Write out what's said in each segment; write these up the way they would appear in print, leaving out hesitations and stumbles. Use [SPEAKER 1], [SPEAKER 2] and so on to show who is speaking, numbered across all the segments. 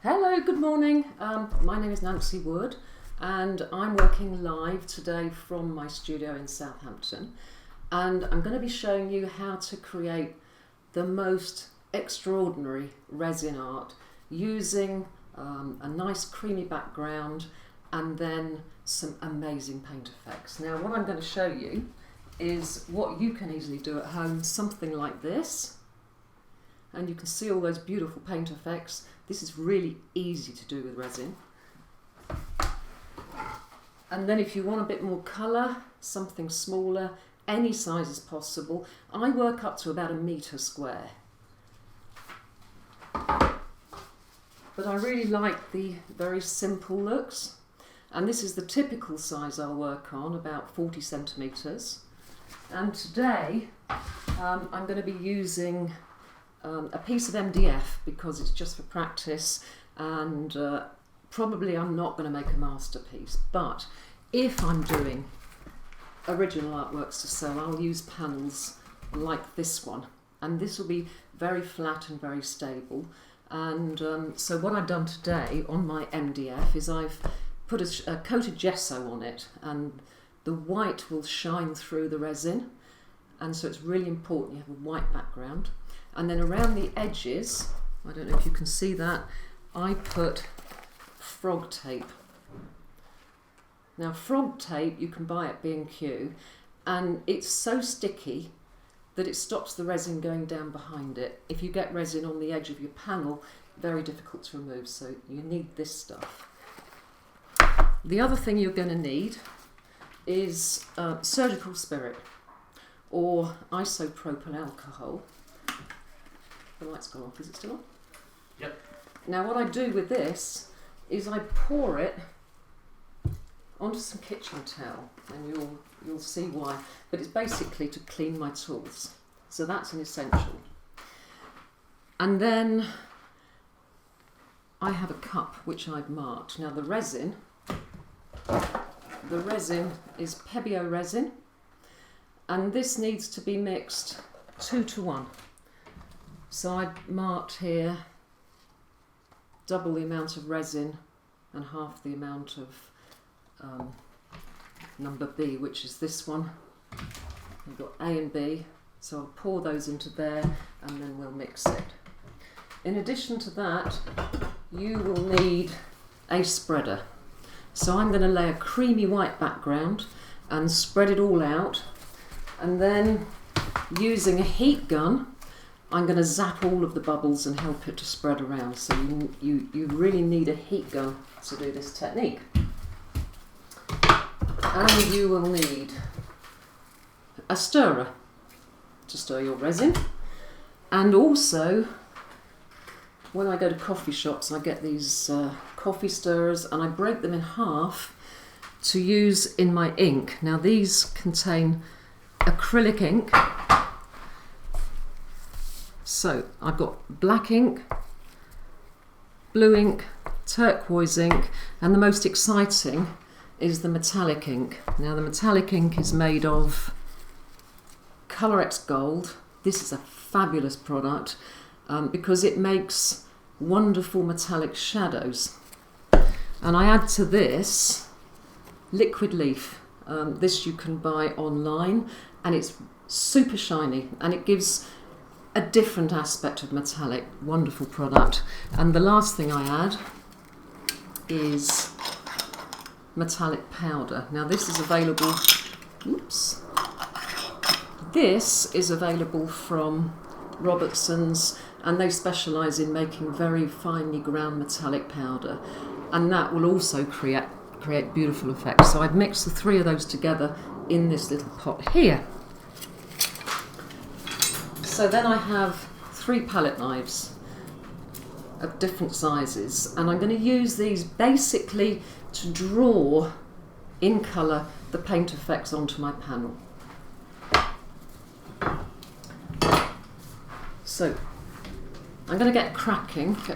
[SPEAKER 1] Hello, good morning. My name is Nancy Wood and I'm working live today from my studio in Southampton, and I'm going to be showing you how to create the most extraordinary resin art using a nice creamy background and then some amazing paint effects. Now what I'm going to show you is what you can easily do at home, something like this, and you can see all those beautiful paint effects. This is really easy to do with resin. And then if you want a bit more colour, something smaller, any size is possible. I work up to about 1 metre square. But I really like the very simple looks. And this is the typical size I'll work on, about 40 centimetres. And today I'm going to be using a piece of MDF because it's just for practice, and probably I'm not going to make a masterpiece, but if I'm doing original artworks to sell, I'll use panels like this one, and this will be very flat and very stable. And so what I've done today on my MDF is I've put a coat of gesso on it, and the white will shine through the resin, and so it's really important you have a white background. And then around the edges, I don't know if you can see that, I put frog tape. Now frog tape you can buy at B&Q, and it's so sticky that it stops the resin going down behind it. If you get resin on the edge of your panel, very difficult to remove, so you need this stuff. The other thing you're going to need is surgical spirit or isopropyl alcohol. The light's gone off, is it still on?
[SPEAKER 2] Yep.
[SPEAKER 1] Now what I do with this is I pour it onto some kitchen towel, and you'll see why, but it's basically to clean my tools, so that's an essential. And then I have a cup which I've marked. Now the resin is Pebeo Resin, and this needs to be mixed 2 to 1. So I marked here double the amount of resin and half the amount of number B, which is this one. We've got A and B, so I'll pour those into there and then we'll mix it. In addition to that, you will need a spreader. So I'm going to lay a creamy white background and spread it all out, and then using a heat gun I'm going to zap all of the bubbles and help it to spread around. So you really need a heat gun to do this technique. And you will need a stirrer to stir your resin. And also, when I go to coffee shops, I get these coffee stirrers and I break them in half to use in my ink. Now these contain acrylic ink. So I've got black ink, blue ink, turquoise ink, and the most exciting is the metallic ink. Now the metallic ink is made of Colorex Gold. This is a fabulous product because it makes wonderful metallic shadows. And I add to this liquid leaf. This you can buy online, and it's super shiny, and it gives a different aspect of metallic. Wonderful product. And the last thing I add is metallic powder. Now this is available, this is available from Robertson's, and they specialise in making very finely ground metallic powder, and that will also create beautiful effects. So I've mixed the 3 of those together in this little pot here. So then I have 3 palette knives of different sizes, and I'm going to use these basically to draw in colour the paint effects onto my panel. So I'm going to get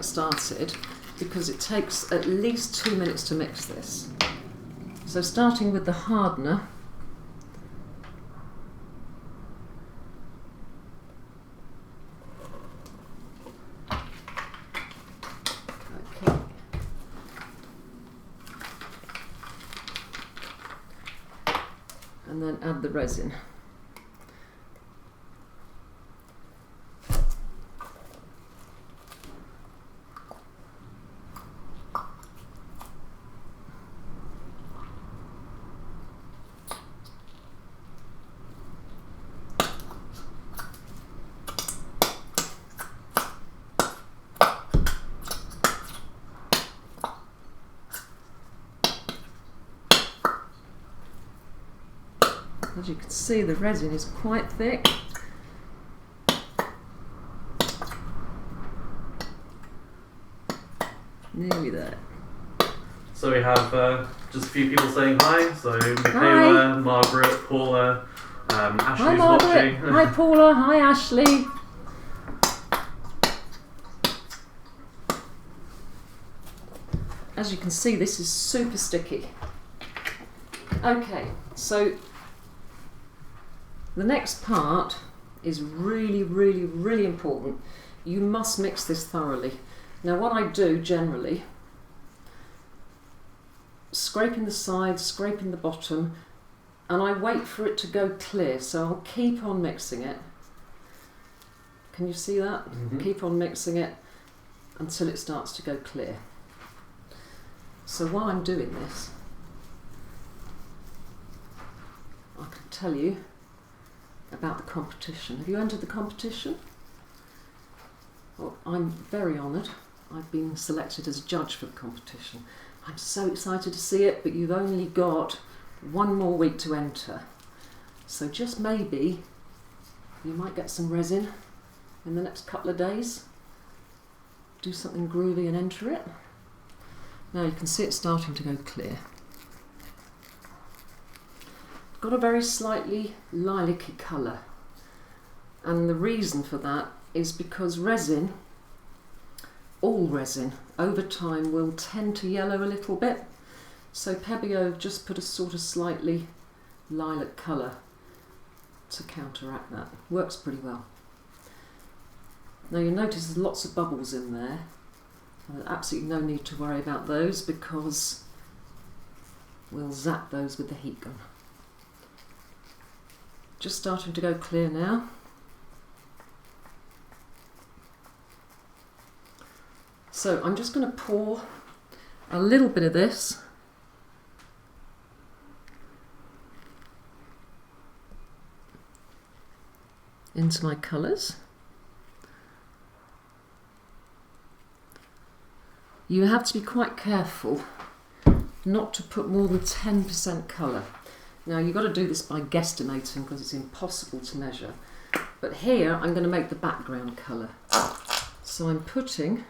[SPEAKER 1] started, because it takes at least 2 minutes to mix this. So starting with the hardener, okay. and then add the resin. As you can see, the resin is quite thick. Nearly there.
[SPEAKER 2] So we have just a few people saying hi. So Michaela, Margaret, Paula, Ashley's
[SPEAKER 1] hi Margaret.
[SPEAKER 2] watching.
[SPEAKER 1] Hi Paula, hi Ashley. As you can see, this is super sticky. Okay, so the next part is really, really, really important. You must mix this thoroughly. Now what I do generally, scraping the sides, scraping the bottom, and I wait for it to go clear, so I'll keep on mixing it. Can you see that?
[SPEAKER 2] Mm-hmm.
[SPEAKER 1] Keep on mixing it until it starts to go clear. So while I'm doing this, I can tell you about the competition. Have you entered the competition? Well, I'm very honoured. I've been selected as a judge for the competition. I'm so excited to see it, but you've only got one more week to enter. So just maybe you might get some resin in the next couple of days. Do something groovy and enter it. Now you can see it starting to go clear. Got a very slightly lilac-y colour, and the reason for that is because resin, all resin, over time will tend to yellow a little bit, so Pebeo just put a sort of slightly lilac colour to counteract that. Works pretty well. Now you'll notice there's lots of bubbles in there, and there's absolutely no need to worry about those because we'll zap those with the heat gun. Just starting to go clear now. So I'm just going to pour a little bit of this into my colours. You have to be quite careful not to put more than 10% colour. Now you've got to do this by guesstimating because it's impossible to measure. But here I'm going to make the background colour. So I'm putting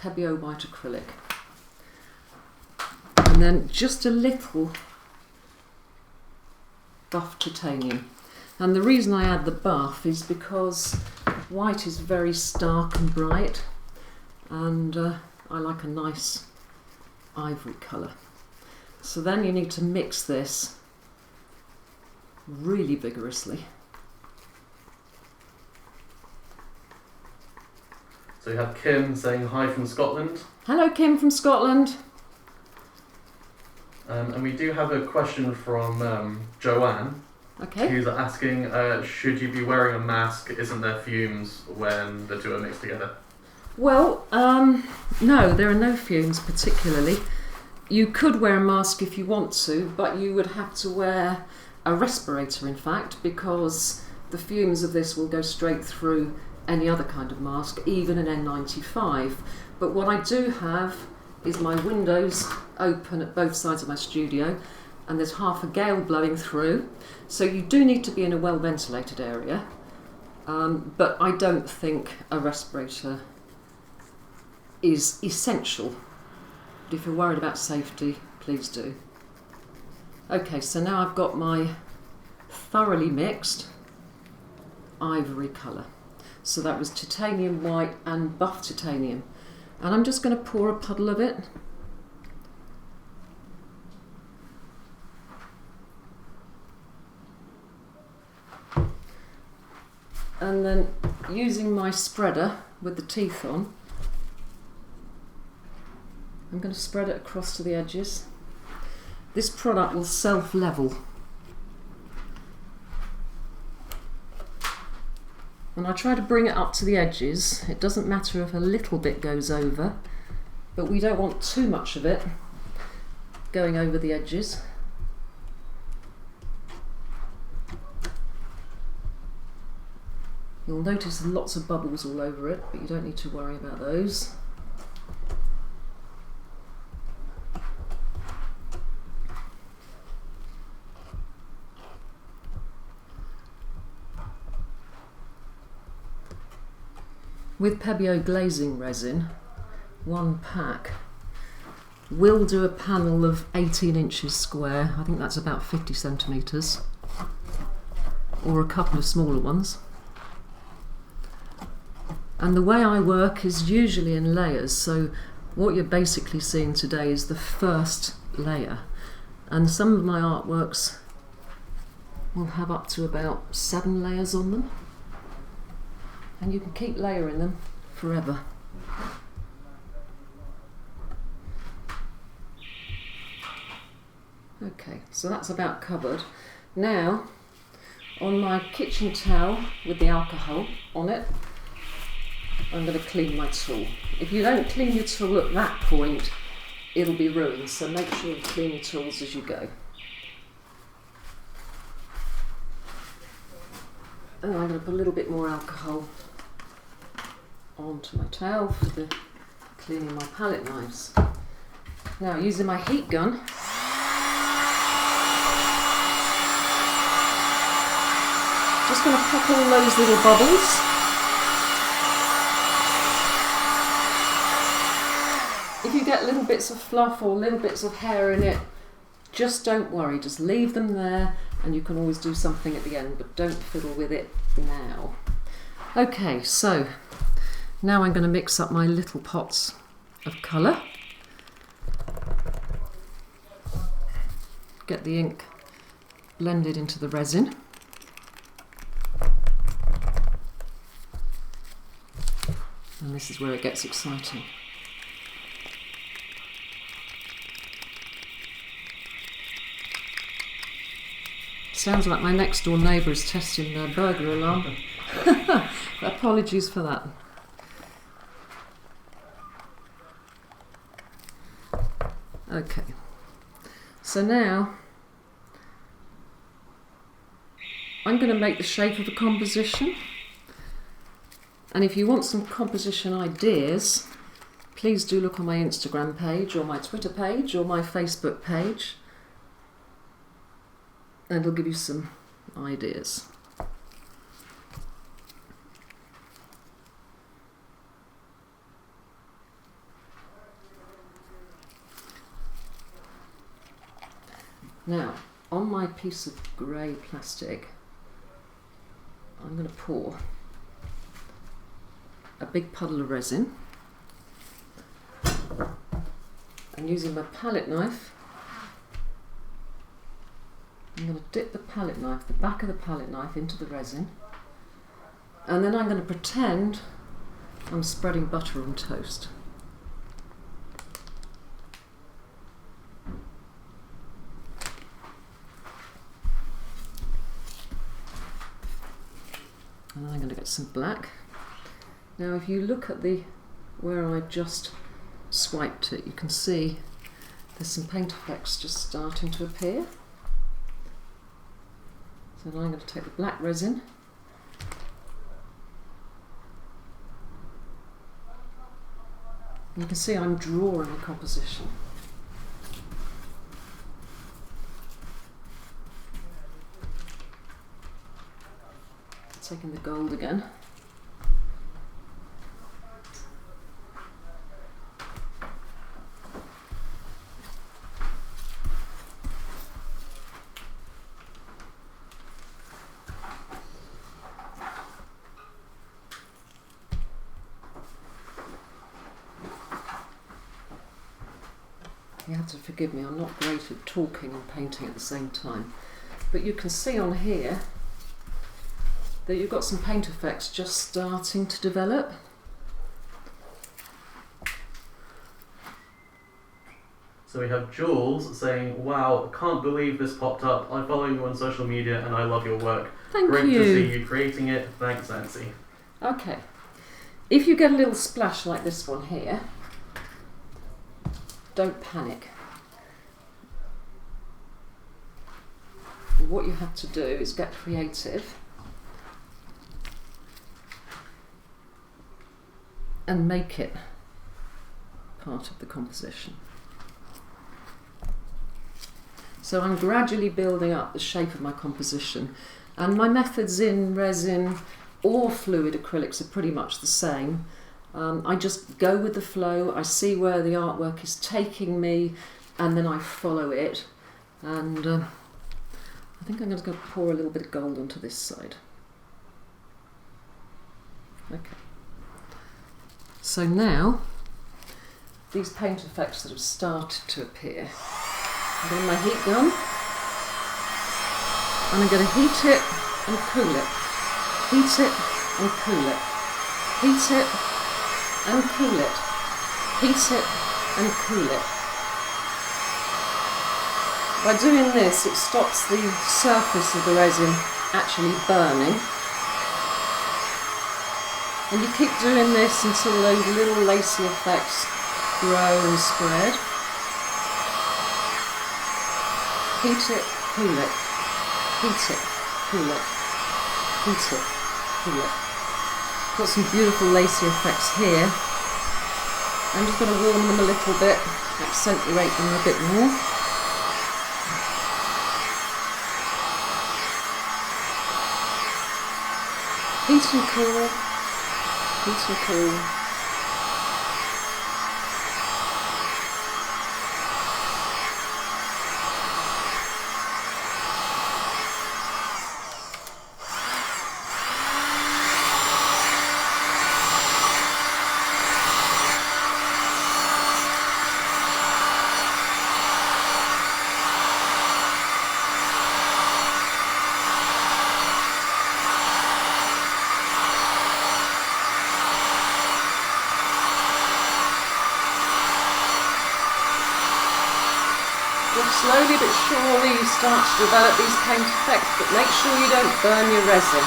[SPEAKER 1] Pebeo white acrylic. And then just a little buff titanium. And the reason I add the buff is because white is very stark and bright, and I like a nice ivory colour. So then you need to mix this really vigorously.
[SPEAKER 2] So you have Kim saying hi from Scotland.
[SPEAKER 1] Hello Kim from Scotland.
[SPEAKER 2] And we do have a question from Joanne.
[SPEAKER 1] Okay.
[SPEAKER 2] Who's asking, should you be wearing a mask? Isn't there fumes when the two are mixed together?
[SPEAKER 1] Well, no, there are no fumes particularly. You could wear a mask if you want to, but you would have to wear a respirator in fact, because the fumes of this will go straight through any other kind of mask, even an N95. But what I do have is my windows open at both sides of my studio, and there's half a gale blowing through, so you do need to be in a well ventilated area, but I don't think a respirator is essential. But if you're worried about safety, please do. Okay, so now I've got my thoroughly mixed ivory colour. So that was titanium white and buff titanium. And I'm just going to pour a puddle of it. And then using my spreader with the teeth on, I'm going to spread it across to the edges. this product will self-level. And I try to bring it up to the edges. It doesn't matter if a little bit goes over, but we don't want too much of it going over the edges. You'll notice lots of bubbles all over it, but you don't need to worry about those. With Pebeo glazing resin, one pack will do a panel of 18 inches square. I think that's about 50 centimetres, or a couple of smaller ones. And the way I work is usually in layers, so what you're basically seeing today is the first layer. And some of my artworks will have up to about 7 layers on them. And you can keep layering them forever. Okay, so that's about covered. Now, on my kitchen towel with the alcohol on it, I'm going to clean my tool. If you don't clean your tool at that point, it'll be ruined, so make sure you clean your tools as you go. And I'm going to put a little bit more alcohol onto my towel for the cleaning my palette knives. Now, using my heat gun, just going to pop all those little bubbles. If you get little bits of fluff or little bits of hair in it, just don't worry, just leave them there, and you can always do something at the end, but don't fiddle with it now. Okay, so now I'm going to mix up my little pots of colour. Get the ink blended into the resin. And this is where it gets exciting. Sounds like my next door neighbour is testing their burglar alarm. Apologies for that. Okay, so now I'm going to make the shape of the composition, and if you want some composition ideas, please do look on my Instagram page or my Twitter page or my Facebook page, and it'll give you some ideas. Now, on my piece of grey plastic, I'm going to pour a big puddle of resin, and using my palette knife, I'm going to dip the palette knife, the back of the palette knife, into the resin, and then I'm going to pretend I'm spreading butter on toast. And then I'm going to get some black. Now if you look at the where I just swiped it, you can see there's some paint effects just starting to appear. So now I'm going to take the black resin, and you can see I'm drawing a composition. Taking the gold again. You have to forgive me, I'm not great at talking and painting at the same time. But you can see on here that you've got some paint effects just starting to develop.
[SPEAKER 2] So we have Jules saying, wow, can't believe this popped up. I follow you on social media and I love your work.
[SPEAKER 1] Thank
[SPEAKER 2] Great
[SPEAKER 1] you.
[SPEAKER 2] to see you creating it. Thanks, Nancy.
[SPEAKER 1] Okay. If you get a little splash like this one here, don't panic. What you have to do is get creative and make it part of the composition. So I'm gradually building up the shape of my composition, and my methods in resin or fluid acrylics are pretty much the same. I just go with the flow, I see where the artwork is taking me, and then I follow it. And I think I'm just going to pour a little bit of gold onto this side. Okay. So now, these paint effects that have started to appear. I'm on my heat gun, and I'm going to heat it and cool it. Heat it and cool it. Heat it and cool it. Heat it and cool it. By doing this, it stops the surface of the resin actually burning. And you keep doing this until those little lacy effects grow and spread. Heat it, cool it. Heat it, cool it. Heat it, cool it. Got some beautiful lacy effects here. I'm just going to warm them a little bit, accentuate them a bit more. Heat and cool, heat and cool. Slowly but surely you start to develop these paint effects, but make sure you don't burn your resin.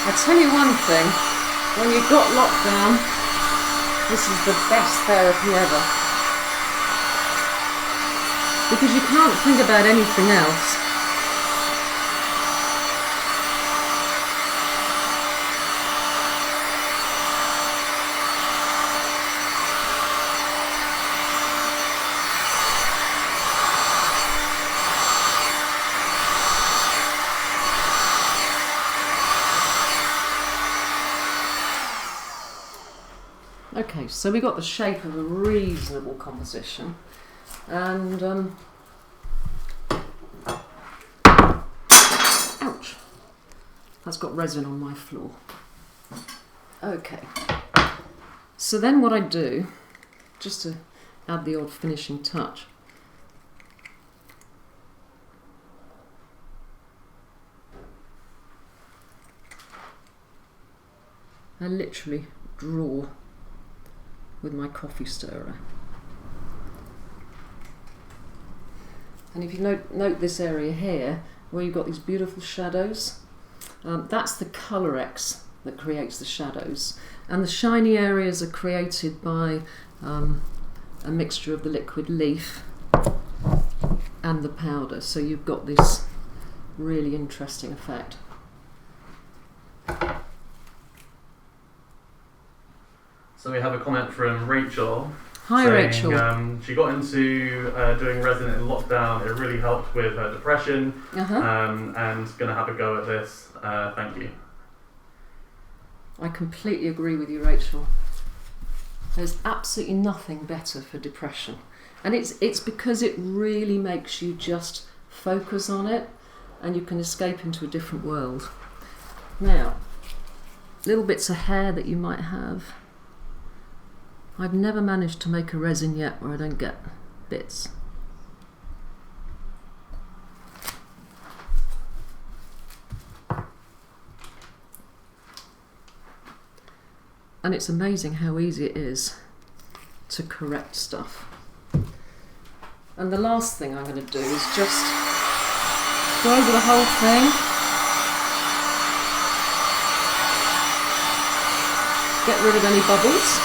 [SPEAKER 1] I tell you one thing, when you've got lockdown, this is the best therapy ever. Because you can't think about anything else. Okay, so we got the shape of a reasonable composition, and ouch, that's got resin on my floor. Okay, so then what I do, just to add the odd finishing touch, I literally draw with my coffee stirrer. And if you note this area here, where you've got these beautiful shadows, that's the Colour X that creates the shadows. And the shiny areas are created by a mixture of the liquid leaf and the powder. So you've got this really interesting effect.
[SPEAKER 2] So we have a comment from Rachel.
[SPEAKER 1] Hi,
[SPEAKER 2] saying,
[SPEAKER 1] Rachel.
[SPEAKER 2] She got into doing resin in lockdown. It really helped with her depression, and going to have a go at this. Thank you.
[SPEAKER 1] I completely agree with you, Rachel. There's absolutely nothing better for depression. And it's because it really makes you just focus on it and you can escape into a different world. Now, little bits of hair that you might have. I've never managed to make a resin yet where I don't get bits. and it's amazing how easy it is to correct stuff. And the last thing I'm going to do is just go over the whole thing, get rid of any bubbles.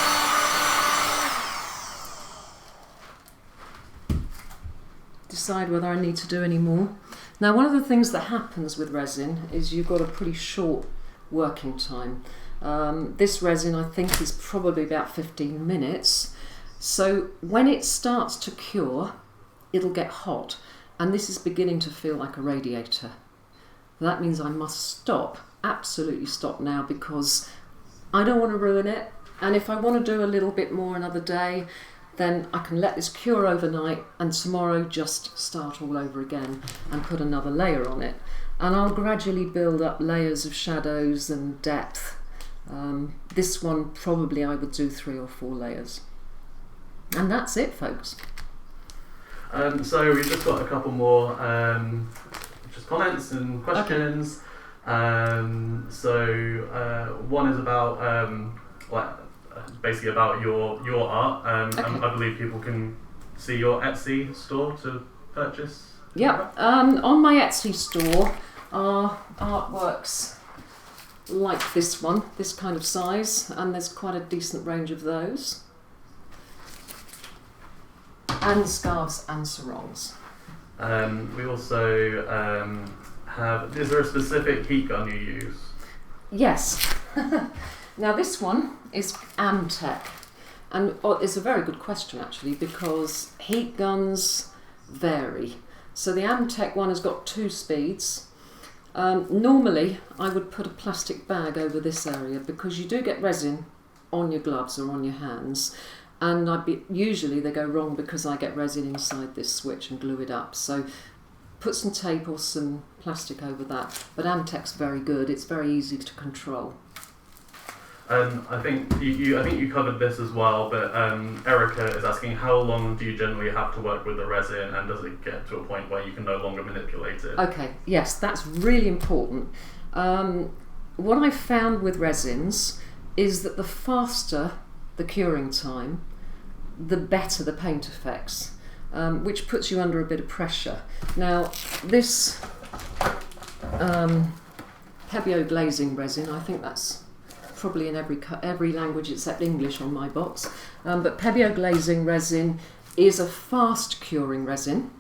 [SPEAKER 1] Decide whether I need to do any more. Now, one of the things that happens with resin is you've got a pretty short working time. This resin, I think, is probably about 15 minutes. So when it starts to cure, it'll get hot, and this is beginning to feel like a radiator. That means I must stop, absolutely stop now, because I don't want to ruin it. And if I want to do a little bit more another day, then I can let this cure overnight and tomorrow just start all over again and put another layer on it. And I'll gradually build up layers of shadows and depth. This one probably I would do 3 or 4 layers. And that's it, folks.
[SPEAKER 2] So we've just got a couple more just comments and questions. So one is about basically about your art. I believe people can see your Etsy store to purchase.
[SPEAKER 1] Yeah, on my Etsy store are artworks like this one, this kind of size, and there's quite a decent range of those. And scarves and sarongs.
[SPEAKER 2] We also have, is there a specific heat gun you use?
[SPEAKER 1] Yes. Now this one is Amtech, and it's a very good question actually, because heat guns vary. So the Amtech one has got 2 speeds. Normally I would put a plastic bag over this area because you do get resin on your gloves or on your hands, and usually they go wrong because I get resin inside this switch and glue it up. So put some tape or some plastic over that. But Amtech's very good, it's very easy to control.
[SPEAKER 2] I think you covered this as well, but Erica is asking, how long do you generally have to work with the resin, and does it get to a point where you can no longer manipulate it?
[SPEAKER 1] Okay, yes, that's really important. What I found with resins is that the faster the curing time, the better the paint effects, which puts you under a bit of pressure. Now, this Pebeo glazing resin, I think that's probably in every language except English on my box, but Pebeo glazing resin is a fast curing resin,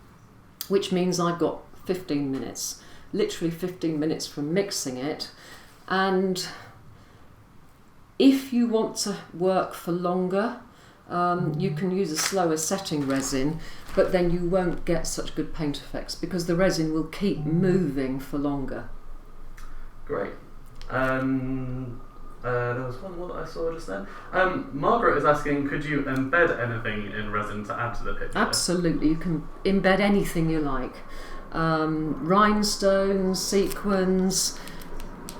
[SPEAKER 1] which means I've got 15 minutes, literally 15 minutes from mixing it. And if you want to work for longer, you can use a slower setting resin, but then you won't get such good paint effects because the resin will keep moving for longer.
[SPEAKER 2] Great. There was one more that I saw just then. Margaret is asking, could you embed anything in resin to add to the picture?
[SPEAKER 1] Absolutely, you can embed anything you like. Rhinestones, sequins,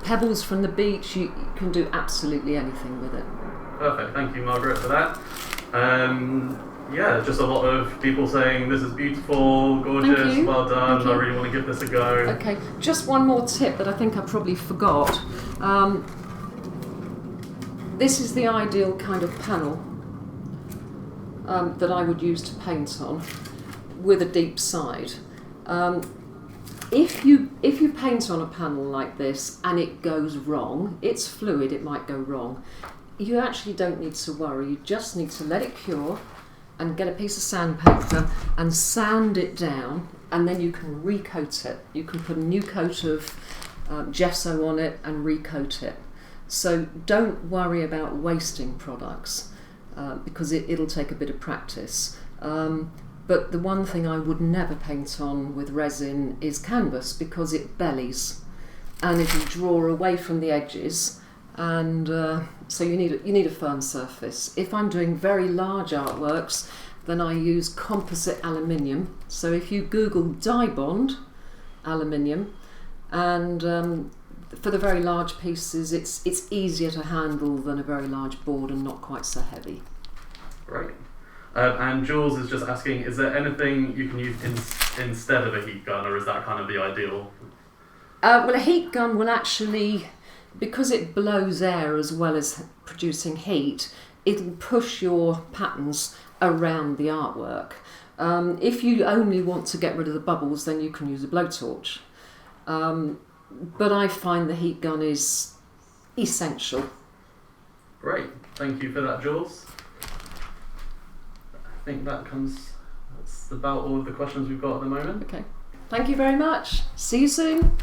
[SPEAKER 1] pebbles from the beach, you can do absolutely anything with it.
[SPEAKER 2] Perfect, thank you Margaret for that. Yeah, just a lot of people saying this is beautiful, gorgeous, well done, I really want to give this a go.
[SPEAKER 1] Okay, just one more tip that I think I probably forgot. This is the ideal kind of panel that I would use to paint on, with a deep side. If you paint on a panel like this and it goes wrong, it's fluid, it might go wrong. You actually don't need to worry, you just need to let it cure and get a piece of sandpaper and sand it down, and then you can recoat it. You can put a new coat of gesso on it and recoat it. So don't worry about wasting products because it'll take a bit of practice. But the one thing I would never paint on with resin is canvas, because it bellies and it'll draw away from the edges, and so you need a firm surface. If I'm doing very large artworks, then I use composite aluminium. So if you Google dye bond aluminium, and for the very large pieces, it's easier to handle than a very large board and not quite so heavy.
[SPEAKER 2] Great. And Jules is just asking, is there anything you can use instead of a heat gun, or is that kind of the ideal?
[SPEAKER 1] Well, a heat gun will actually because it blows air as well as producing heat, it'll push your patterns around the artwork. If you only want to get rid of the bubbles, then you can use a blowtorch. But I find the heat gun is essential.
[SPEAKER 2] Great, thank you for that, Jules. I think that's about all of the questions we've got at the moment.
[SPEAKER 1] Okay, thank you very much. See you soon.